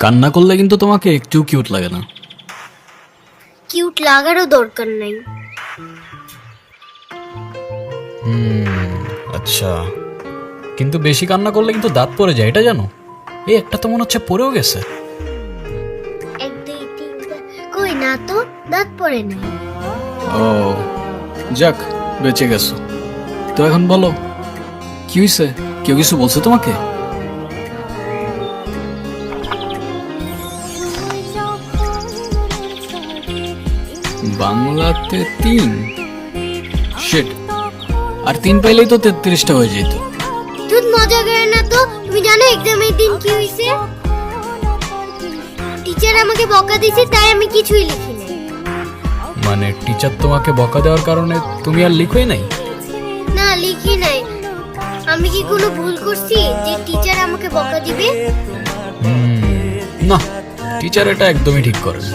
কান্না করলে কিন্তু তোমাকে একটু কিউট লাগে না। কিউট লাগারও দরকার নাই। আচ্ছা, কিন্তু বেশি কান্না করলে কিন্তু দাঁত পড়ে যায়, এটা জানো? এই একটা তো মনে হচ্ছে পড়েও গেছে। 1 2 3 কই না তো, দাঁত পড়ে নাই। ও যাক, বেঁচে গেছো। তো এখন বলো কি হয়েছে? কেউ কিছু বলছে তোমাকে? বাংলাতে 3 শিট, আর 3 পাইলেই তো 33টা হয়ে যেত। তুই মজা করে না তো। তুমি জানো এক্সামের দিন কি হয়েছে? টিচার আমাকে বকা দিয়েছে, তাই আমি কিছুই লিখি নাই। মানে টিচার তোমাকে বকা দেওয়ার কারণে তুমি আর লিখোই নাই? না, লিখি নাই। আমি কি কোনো ভুল করছি যে টিচার আমাকে বকা দিবে? না, টিচার এটা একদমই ঠিক করেন।